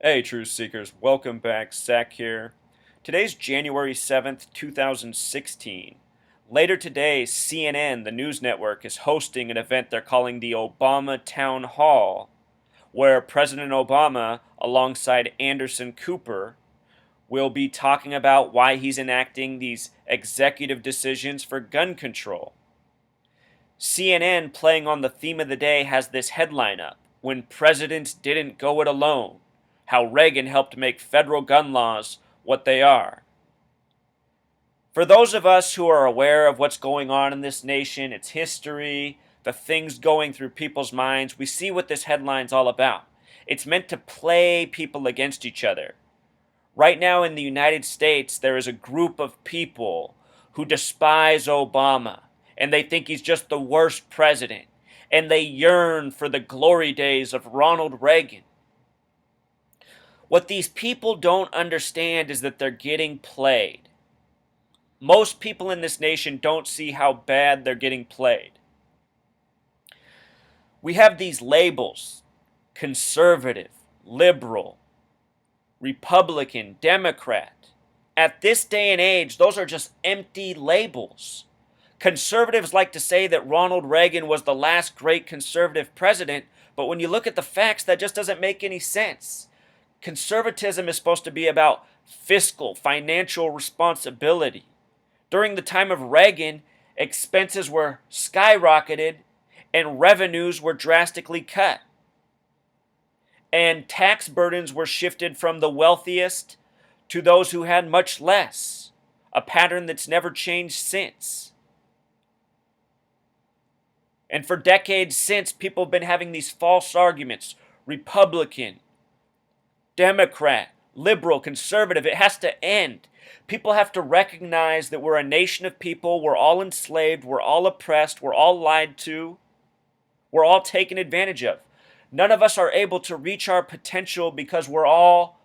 Hey, Truth Seekers, welcome back. Zach here. Today's January 7th, 2016. Later today, CNN, the news network, is hosting an event they're calling the Obama Town Hall, where President Obama, alongside Anderson Cooper, will be talking about why he's enacting these executive decisions for gun control. CNN, playing on the theme of the day, has this headline up: When Presidents Didn't Go It Alone, how Reagan helped make federal gun laws what they are. For those of us who are aware of what's going on in this nation, its history, the things going through people's minds, we see what this headline's all about. It's meant to play people against each other. Right now in the United States, there is a group of people who despise Obama, and they think he's just the worst president, and they yearn for the glory days of Ronald Reagan. What these people don't understand is that they're getting played. Most people in this nation don't see how bad they're getting played. We have these labels: conservative, liberal, Republican, Democrat. At this day and age, those are just empty labels. Conservatives like to say that Ronald Reagan was the last great conservative president, but when you look at the facts, that just doesn't make any sense. Conservatism is supposed to be about fiscal, financial responsibility. During the time of Reagan, expenses were skyrocketed and revenues were drastically cut. And tax burdens were shifted from the wealthiest to those who had much less, a pattern that's never changed since. And for decades since, people have been having these false arguments: Republican, Democrat, liberal, conservative. It has to end. People have to recognize that we're a nation of people. We're all enslaved. We're all oppressed. We're all lied to. We're all taken advantage of. None of us are able to reach our potential because we're all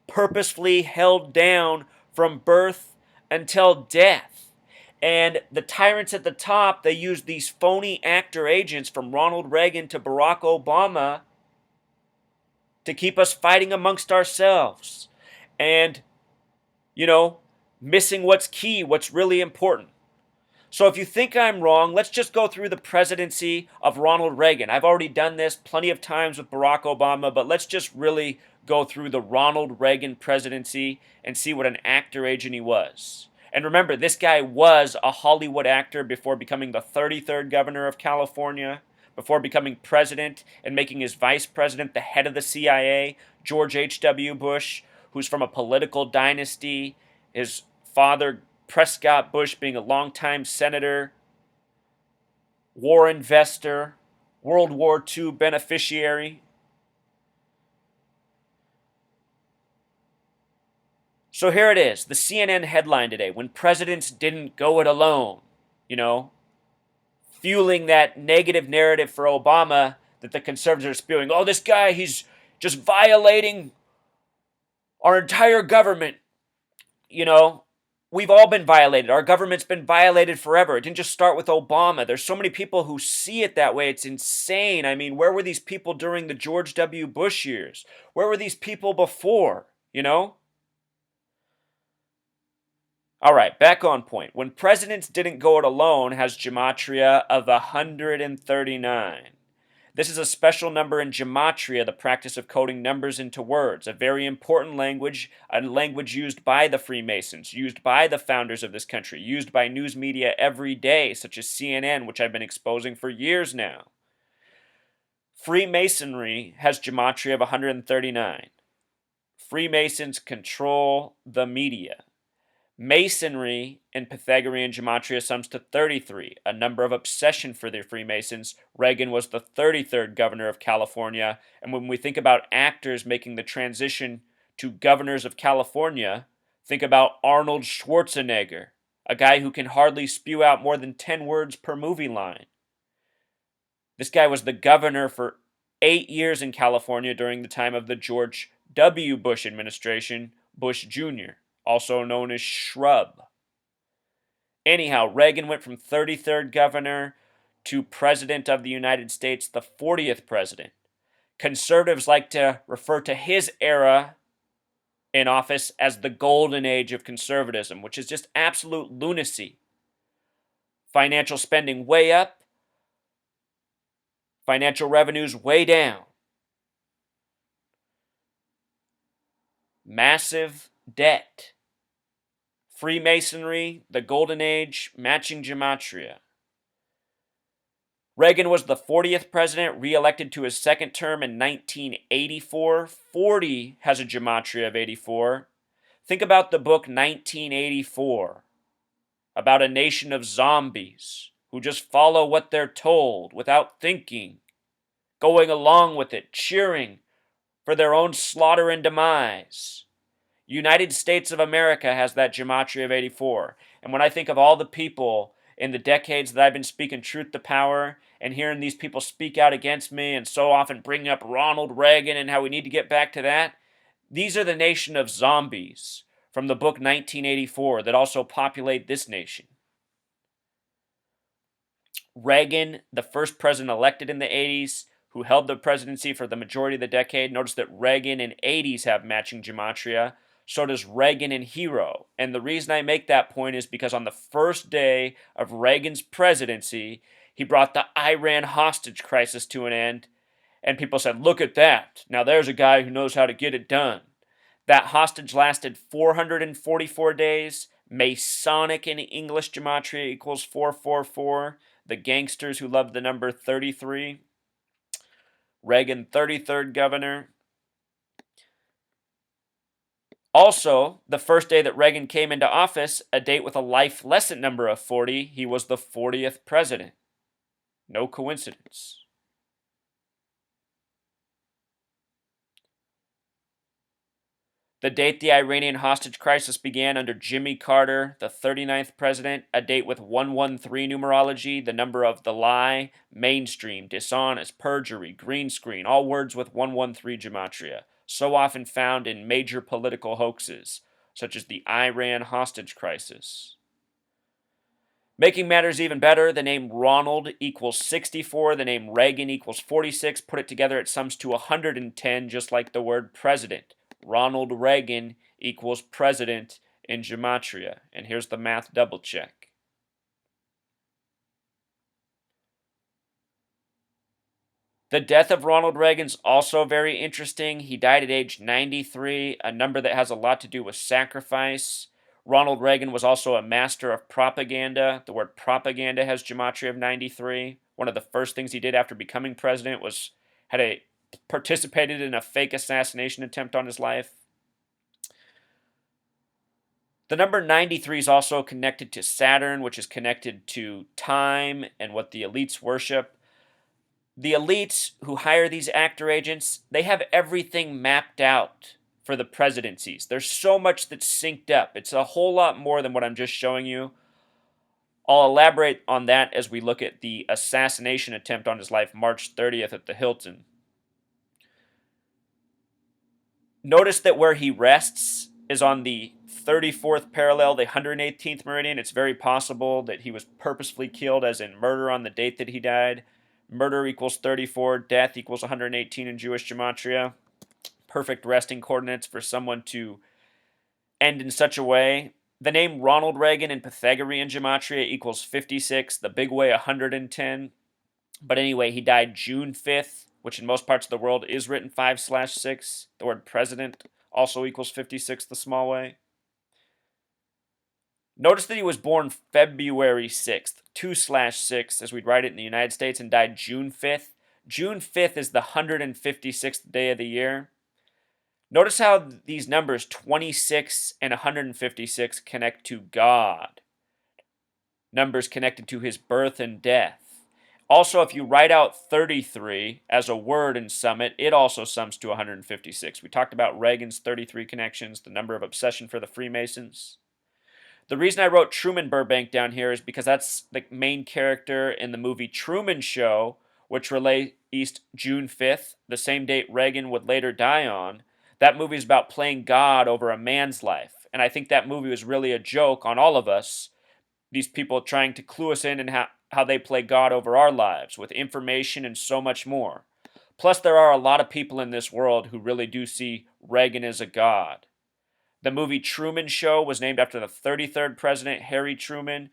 purposefully held down from birth until death. And the tyrants at the top, they use these phony actor agents from Ronald Reagan to Barack Obama to keep us fighting amongst ourselves and, missing what's key, what's really important. So if you think I'm wrong, let's just go through the presidency of Ronald Reagan. I've already done this plenty of times with Barack Obama, but let's just really go through the Ronald Reagan presidency and see what an actor agent he was. And remember, this guy was a Hollywood actor before becoming the 33rd governor of California, before becoming president and making his vice president the head of the CIA, George H.W. Bush, who's from a political dynasty, his father, Prescott Bush, being a longtime senator, war investor, World War II beneficiary. So here it is, the CNN headline today: When Presidents Didn't Go It Alone. Fueling that negative narrative for Obama that the conservatives are spewing. Oh, this guy, he's just violating our entire government. We've all been violated. Our government's been violated forever. It didn't just start with Obama. There's so many people who see it that way. It's insane. I mean, where were these people during the George W. Bush years? Where were these people before? All right, back on point. When Presidents Didn't Go It Alone has gematria of 139. This is a special number in gematria, the practice of coding numbers into words, a very important language, a language used by the Freemasons, used by the founders of this country, used by news media every day, such as CNN, which I've been exposing for years now. Freemasonry has gematria of 139. Freemasons control the media. Masonry in Pythagorean gematria sums to 33, a number of obsession for the Freemasons. Reagan was the 33rd governor of California, and when we think about actors making the transition to governors of California, think about Arnold Schwarzenegger, a guy who can hardly spew out more than 10 words per movie line. This guy was the governor for 8 years in California during the time of the George W. Bush administration, Bush Jr., also known as Shrub. Anyhow, Reagan went from 33rd governor to president of the United States, the 40th president. Conservatives like to refer to his era in office as the golden age of conservatism, which is just absolute lunacy. Financial spending way up, financial revenues way down. Massive debt. Freemasonry, the golden age, matching gematria. Reagan was the 40th president, re-elected to his second term in 1984. 40 has a gematria of 84. Think about the book 1984, about a nation of zombies who just follow what they're told without thinking, going along with it, cheering for their own slaughter and demise. United States of America has that gematria of 84. And when I think of all the people in the decades that I've been speaking truth to power and hearing these people speak out against me and so often bring up Ronald Reagan and how we need to get back to that, these are the nation of zombies from the book 1984 that also populate this nation. Reagan, the first president elected in the 80s, who held the presidency for the majority of the decade. Notice that Reagan and 80s have matching gematria. So does Reagan and Hero. And the reason I make that point is because on the first day of Reagan's presidency, he brought the Iran hostage crisis to an end. And people said, look at that. Now there's a guy who knows how to get it done. That hostage lasted 444 days. Masonic in English gematria equals 444. The gangsters who loved the number 33. Reagan, 33rd governor. Also, the first day that Reagan came into office, a date with a life lesson number of 40, he was the 40th president. No coincidence. The date the Iranian hostage crisis began under Jimmy Carter, the 39th president, a date with 113 numerology, the number of the lie, mainstream, dishonest, perjury, green screen, all words with 113 gematria, so often found in major political hoaxes, such as the Iran hostage crisis. Making matters even better, the name Ronald equals 64, the name Reagan equals 46. Put it together, it sums to 110, just like the word president. Ronald Reagan equals president in gematria. And here's the math double check. The death of Ronald Reagan's also very interesting. He died at age 93, a number that has a lot to do with sacrifice. Ronald Reagan was also a master of propaganda. The word propaganda has gematria of 93. One of the first things he did after becoming president was participated in a fake assassination attempt on his life. The number 93 is also connected to Saturn, which is connected to time and what the elites worship. The elites who hire these actor agents, they have everything mapped out for the presidencies. There's so much that's synced up. It's a whole lot more than what I'm just showing you. I'll elaborate on that as we look at the assassination attempt on his life, March 30th at the Hilton. Notice that where he rests is on the 34th parallel, the 118th meridian. It's very possible that he was purposefully killed, as in murder on the date that he died. Murder equals 34, death equals 118 in Jewish gematria. Perfect resting coordinates for someone to end in such a way. The name Ronald Reagan in Pythagorean gematria equals 56, the big way 110. But anyway, he died June 5th, which in most parts of the world is written 5/6. The word president also equals 56, the small way. Notice that he was born February 6th, 2/6, as we'd write it in the United States, and died June 5th. June 5th is the 156th day of the year. Notice how these numbers 26 and 156 connect to God. Numbers connected to his birth and death. Also, if you write out 33 as a word and sum it, it also sums to 156. We talked about Reagan's 33 connections, the number of obsession for the Freemasons. The reason I wrote Truman Burbank down here is because that's the main character in the movie Truman Show, which released June 5th, the same date Reagan would later die on. That movie is about playing God over a man's life. And I think that movie was really a joke on all of us, these people trying to clue us in and how they play God over our lives with information and so much more. Plus, there are a lot of people in this world who really do see Reagan as a god. The movie Truman Show was named after the 33rd president, Harry Truman,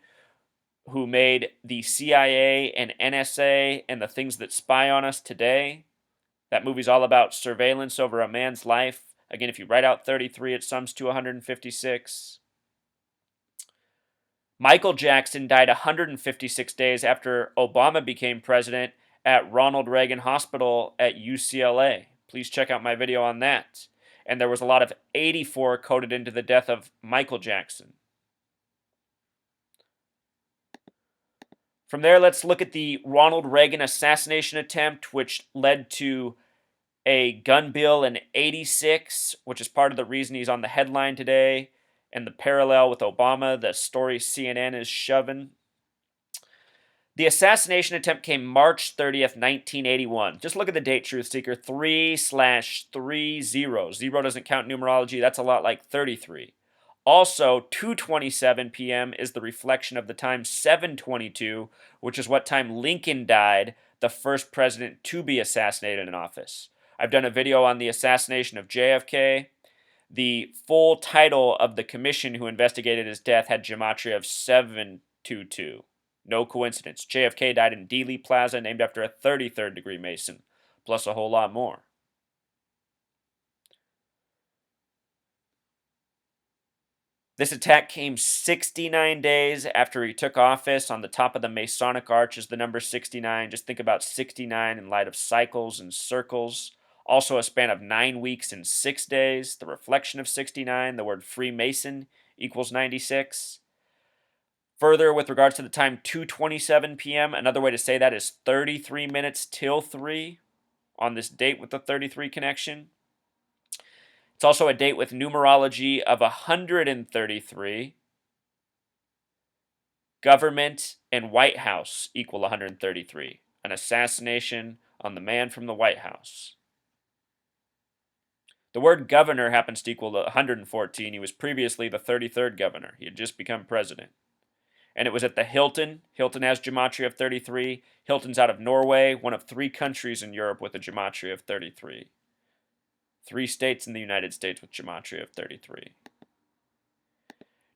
who made the CIA and NSA and the things that spy on us today. That movie's all about surveillance over a man's life. Again, if you write out 33, it sums to 156. Michael Jackson died 156 days after Obama became president at Ronald Reagan Hospital at UCLA. Please check out my video on that. And there was a lot of 84 coded into the death of Michael Jackson. From there, let's look at the Ronald Reagan assassination attempt, which led to a gun bill in 86, which is part of the reason he's on the headline today, and the parallel with Obama, the story CNN is shoving. The assassination attempt came March 30th, 1981. Just look at the date, Truth Seeker. 3/30. Zero doesn't count numerology. That's a lot like 33. Also, 2:27 p.m. is the reflection of the time 7:22, which is what time Lincoln died, the first president to be assassinated in office. I've done a video on the assassination of JFK. The full title of the commission who investigated his death had gematria of 722. No coincidence. JFK died in Dealey Plaza, named after a 33rd degree Mason, plus a whole lot more. This attack came 69 days after he took office. On the top of the Masonic arch is the number 69. Just think about 69 in light of cycles and circles. Also a span of 9 weeks and 6 days. The reflection of 69, the word Freemason, equals 96. Further, with regards to the time 2:27 p.m., another way to say that is 33 minutes till 3 on this date with the 33 connection. It's also a date with numerology of 133. Government and White House equal 133. An assassination on the man from the White House. The word governor happens to equal 114. He was previously the 33rd governor. He had just become president. And it was at the Hilton. Hilton has gematria of 33. Hilton's out of Norway, one of 3 countries in Europe with a gematria of 33. 3 states in the United States with gematria of 33.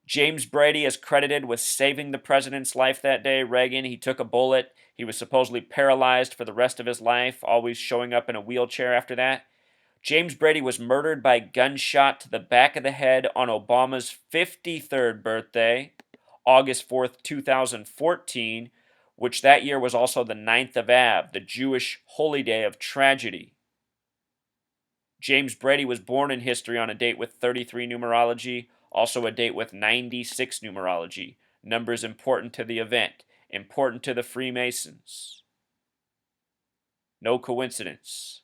James Brady is credited with saving the president's life that day. Reagan, he took a bullet. He was supposedly paralyzed for the rest of his life, always showing up in a wheelchair after that. James Brady was murdered by gunshot to the back of the head on Obama's 53rd birthday, August 4th, 2014, which that year was also the 9th of Av, the Jewish holy day of tragedy. James Brady was born in history on a date with 33 numerology, also a date with 96 numerology. Numbers important to the event, important to the Freemasons. No coincidence.